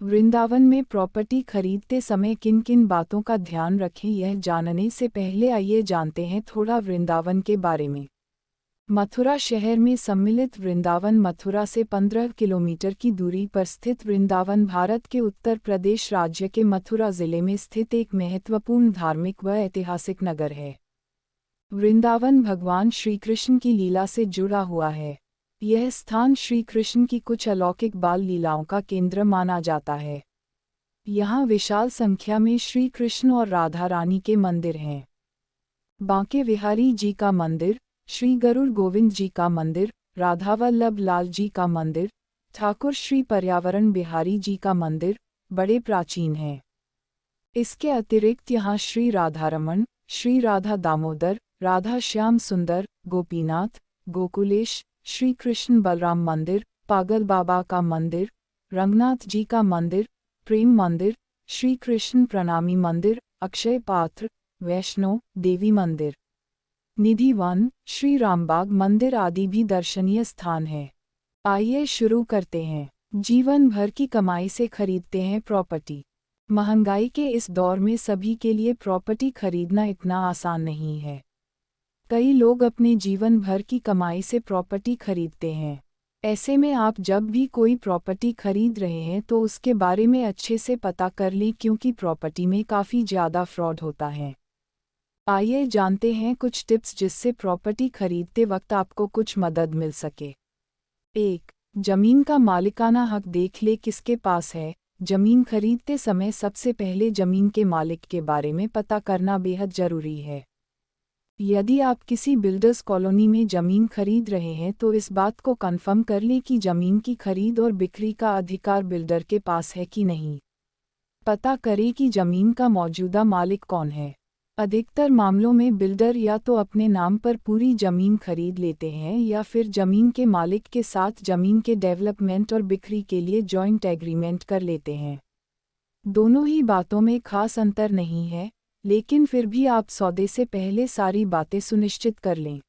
वृंदावन में प्रॉपर्टी खरीदते समय किन किन बातों का ध्यान रखें, यह जानने से पहले आइए जानते हैं थोड़ा वृंदावन के बारे में। मथुरा शहर में सम्मिलित वृंदावन मथुरा से 15 किलोमीटर की दूरी पर स्थित वृंदावन भारत के उत्तर प्रदेश राज्य के मथुरा जिले में स्थित एक महत्वपूर्ण धार्मिक व ऐतिहासिक नगर है। वृंदावन भगवान श्री कृष्ण की लीला से जुड़ा हुआ है। यह स्थान श्री कृष्ण की कुछ अलौकिक बाल लीलाओं का केंद्र माना जाता है। यहाँ विशाल संख्या में श्री कृष्ण और राधा रानी के मंदिर हैं। बांके बिहारी जी का मंदिर, श्री गरुड़ गोविंद जी का मंदिर, राधावल्लभ लाल जी का मंदिर, ठाकुर श्री पर्यावरण बिहारी जी का मंदिर बड़े प्राचीन हैं। इसके अतिरिक्त यहाँ श्री राधारमण, श्री राधा दामोदर, राधा श्याम सुंदर, गोपीनाथ, गोकुलेश, श्री कृष्ण बलराम मंदिर, पागल बाबा का मंदिर, रंगनाथ जी का मंदिर, प्रेम मंदिर, श्री कृष्ण प्रणामी मंदिर, अक्षय पात्र, वैष्णो देवी मंदिर, निधि वन, श्री रामबाग मंदिर आदि भी दर्शनीय स्थान है। आइए शुरू करते हैं। जीवन भर की कमाई से खरीदते हैं प्रॉपर्टी। महंगाई के इस दौर में सभी के लिए प्रॉपर्टी खरीदना इतना आसान नहीं है। कई लोग अपने जीवन भर की कमाई से प्रॉपर्टी खरीदते हैं। ऐसे में आप जब भी कोई प्रॉपर्टी खरीद रहे हैं तो उसके बारे में अच्छे से पता कर लें, क्योंकि प्रॉपर्टी में काफ़ी ज़्यादा फ्रॉड होता है। आइए जानते हैं कुछ टिप्स जिससे प्रॉपर्टी खरीदते वक्त आपको कुछ मदद मिल सके। 1. जमीन का मालिकाना हक देख ले किसके पास है। जमीन खरीदते समय सबसे पहले जमीन के मालिक के बारे में पता करना बेहद ज़रूरी है। यदि आप किसी बिल्डर्स कॉलोनी में ज़मीन खरीद रहे हैं तो इस बात को कन्फर्म कर लें कि ज़मीन की खरीद और बिक्री का अधिकार बिल्डर के पास है कि नहीं। पता करें कि ज़मीन का मौजूदा मालिक कौन है। अधिकतर मामलों में बिल्डर या तो अपने नाम पर पूरी ज़मीन खरीद लेते हैं या फिर ज़मीन के मालिक के साथ ज़मीन के डेवलपमेंट और बिक्री के लिए जॉइंट एग्रीमेंट कर लेते हैं। दोनों ही बातों में खास अंतर नहीं है, लेकिन फिर भी आप सौदे से पहले सारी बातें सुनिश्चित कर लें।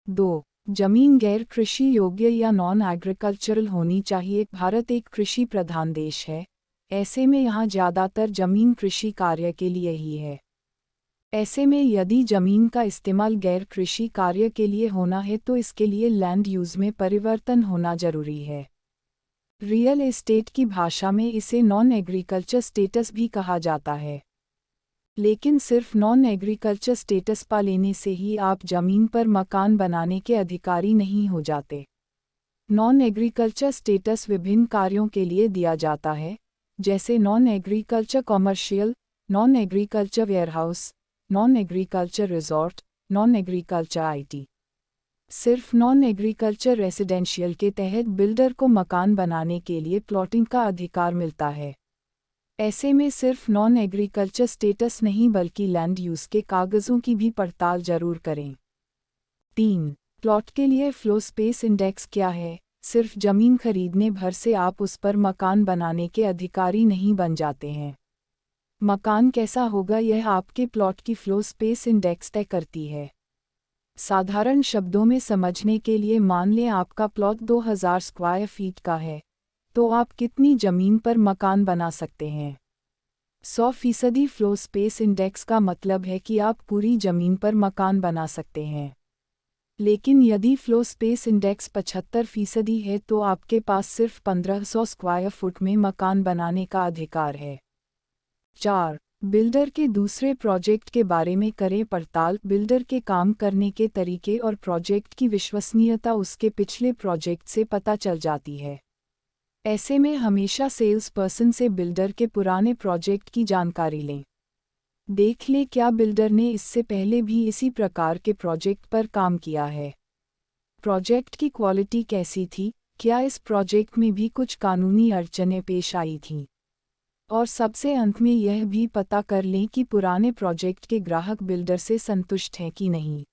2. जमीन गैर कृषि योग्य या नॉन एग्रीकल्चरल होनी चाहिए। भारत एक कृषि प्रधान देश है, ऐसे में यहाँ ज़्यादातर जमीन कृषि कार्य के लिए ही है। ऐसे में यदि जमीन का इस्तेमाल गैर कृषि कार्य के लिए होना है तो इसके लिए लैंड यूज़ में परिवर्तन होना जरूरी है। रियल एस्टेट की भाषा में इसे नॉन एग्रीकल्चर स्टेटस भी कहा जाता है। लेकिन सिर्फ नॉन एग्रीकल्चर स्टेटस पा लेने से ही आप जमीन पर मकान बनाने के अधिकारी नहीं हो जाते। नॉन एग्रीकल्चर स्टेटस विभिन्न कार्यों के लिए दिया जाता है, जैसे non agriculture commercial, non agriculture warehouse, non agriculture resort, non agriculture IT. सिर्फ नॉन एग्रीकल्चर रेसिडेंशियल के तहत बिल्डर को मकान बनाने के लिए प्लॉटिंग का अधिकार मिलता है। ऐसे में सिर्फ नॉन एग्रीकल्चर स्टेटस नहीं बल्कि लैंड यूज़ के कागज़ों की भी पड़ताल जरूर करें। 3. प्लॉट के लिए फ्लो स्पेस इंडेक्स क्या है। सिर्फ ज़मीन खरीदने भर से आप उस पर मकान बनाने के अधिकारी नहीं बन जाते हैं। मकान कैसा होगा यह आपके प्लॉट की फ्लो स्पेस इंडेक्स तय करती है। साधारण शब्दों में समझने के लिए मान लें आपका प्लॉट 2000 स्क्वायर फीट का है, तो आप कितनी ज़मीन पर मकान बना सकते हैं। 100% फ्लो स्पेस इंडेक्स का मतलब है कि आप पूरी ज़मीन पर मकान बना सकते हैं। लेकिन यदि फ्लो स्पेस इंडेक्स 75% है तो आपके पास सिर्फ 1500 स्क्वायर फुट में मकान बनाने का अधिकार है। 4. बिल्डर के दूसरे प्रोजेक्ट के बारे में करें पड़ताल। बिल्डर के काम करने के तरीके और प्रोजेक्ट की विश्वसनीयता उसके पिछले प्रोजेक्ट से पता चल जाती है। ऐसे में हमेशा सेल्स पर्सन से बिल्डर के पुराने प्रोजेक्ट की जानकारी लें। देख लें क्या बिल्डर ने इससे पहले भी इसी प्रकार के प्रोजेक्ट पर काम किया है। प्रोजेक्ट की क्वालिटी कैसी थी, क्या इस प्रोजेक्ट में भी कुछ कानूनी अड़चनें पेश आई थीं। और सबसे अंत में यह भी पता कर लें कि पुराने प्रोजेक्ट के ग्राहक बिल्डर से संतुष्ट हैं कि नहीं।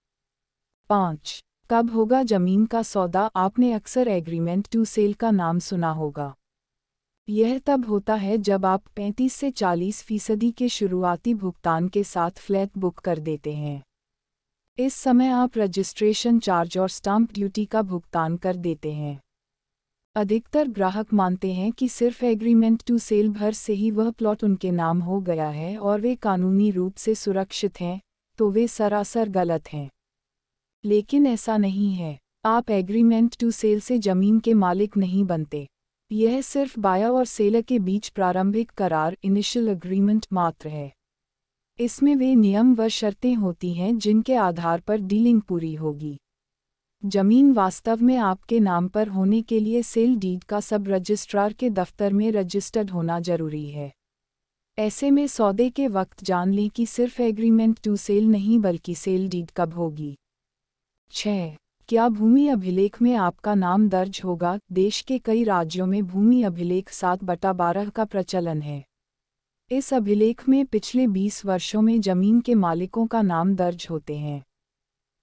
5. कब होगा जमीन का सौदा। आपने अक्सर एग्रीमेंट टू सेल का नाम सुना होगा। यह तब होता है जब आप 35 से 40% के शुरुआती भुगतान के साथ फ्लैट बुक कर देते हैं। इस समय आप रजिस्ट्रेशन चार्ज और स्टाम्प ड्यूटी का भुगतान कर देते हैं। अधिकतर ग्राहक मानते हैं कि सिर्फ एग्रीमेंट टू सेल भर से ही वह प्लॉट उनके नाम हो गया है और वे कानूनी रूप से सुरक्षित हैं, तो वे सरासर गलत हैं। लेकिन ऐसा नहीं है। आप एग्रीमेंट टू सेल से जमीन के मालिक नहीं बनते। यह सिर्फ बायर और सेलर के बीच प्रारंभिक करार, इनिशियल एग्रीमेंट मात्र है। इसमें वे नियम व शर्तें होती हैं जिनके आधार पर डीलिंग पूरी होगी। जमीन वास्तव में आपके नाम पर होने के लिए सेल डीड का सब रजिस्ट्रार के दफ्तर में रजिस्टर्ड होना जरूरी है। ऐसे में सौदे के वक्त जान लें कि सिर्फ एग्रीमेंट टू सेल नहीं बल्कि सेल डीड कब होगी। 6. क्या भूमि अभिलेख में आपका नाम दर्ज होगा? देश के कई राज्यों में भूमि अभिलेख 7/12 का प्रचलन है। इस अभिलेख में पिछले 20 वर्षों में जमीन के मालिकों का नाम दर्ज होते हैं।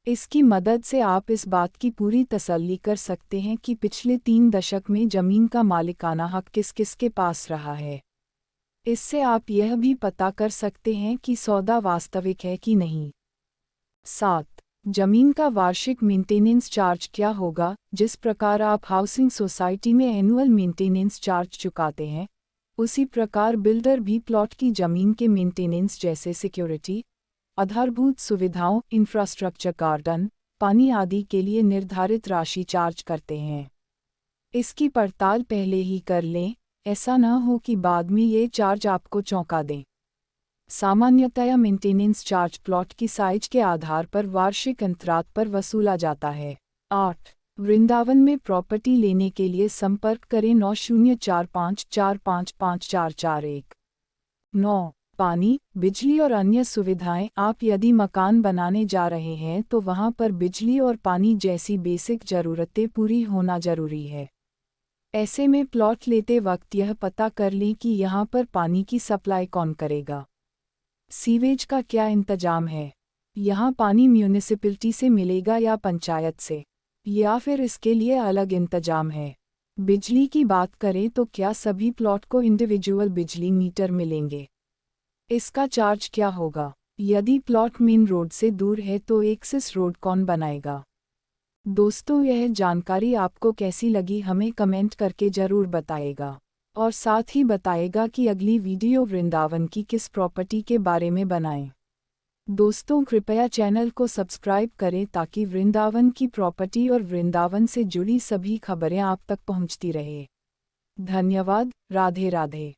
इसकी मदद से आप इस बात की पूरी तसल्ली कर सकते हैं कि पिछले 3 दशक में जमीन का मालिकाना हक किस किस के पास रहा है। इससे आप यह भी पता कर सकते हैं कि सौदा वास्तविक है कि नहीं। 7. जमीन का वार्षिक मेंटेनेंस चार्ज क्या होगा? जिस प्रकार आप हाउसिंग सोसाइटी में एनुअल मेंटेनेंस चार्ज चुकाते हैं, उसी प्रकार बिल्डर भी प्लॉट की जमीन के मेंटेनेंस जैसे सिक्योरिटी, आधारभूत सुविधाओं, इंफ्रास्ट्रक्चर, गार्डन, पानी आदि के लिए निर्धारित राशि चार्ज करते हैं। इसकी पड़ताल पहले ही कर लें, ऐसा न हो कि बाद में ये चार्ज आपको चौंका दें। सामान्यतया मेंटेनेंस चार्ज प्लॉट की साइज के आधार पर वार्षिक अंतराल पर वसूला जाता है। 8. वृंदावन में प्रॉपर्टी लेने के लिए संपर्क करें 9045455441। 9. पानी, बिजली और अन्य सुविधाएं। आप यदि मकान बनाने जा रहे हैं तो वहां पर बिजली और पानी जैसी बेसिक ज़रूरतें पूरी होना जरूरी है। ऐसे में प्लॉट लेते वक्त यह पता कर लें कि यहाँ पर पानी की सप्लाई कौन करेगा। सीवेज का क्या इंतजाम है? यहाँ पानी म्यूनिसिपैलिटी से मिलेगा या पंचायत से, या फिर इसके लिए अलग इंतजाम है? बिजली की बात करें तो क्या सभी प्लॉट को इंडिविजुअल बिजली मीटर मिलेंगे? इसका चार्ज क्या होगा? यदि प्लॉट मेन रोड से दूर है तो एक्सेस रोड कौन बनाएगा? दोस्तों, यह जानकारी आपको कैसी लगी हमें कमेंट करके ज़रूर बताएगा, और साथ ही बताएगा कि अगली वीडियो वृंदावन की किस प्रॉपर्टी के बारे में बनाएं। दोस्तों, कृपया चैनल को सब्सक्राइब करें ताकि वृंदावन की प्रॉपर्टी और वृंदावन से जुड़ी सभी खबरें आप तक पहुंचती रहे। धन्यवाद। राधे राधे।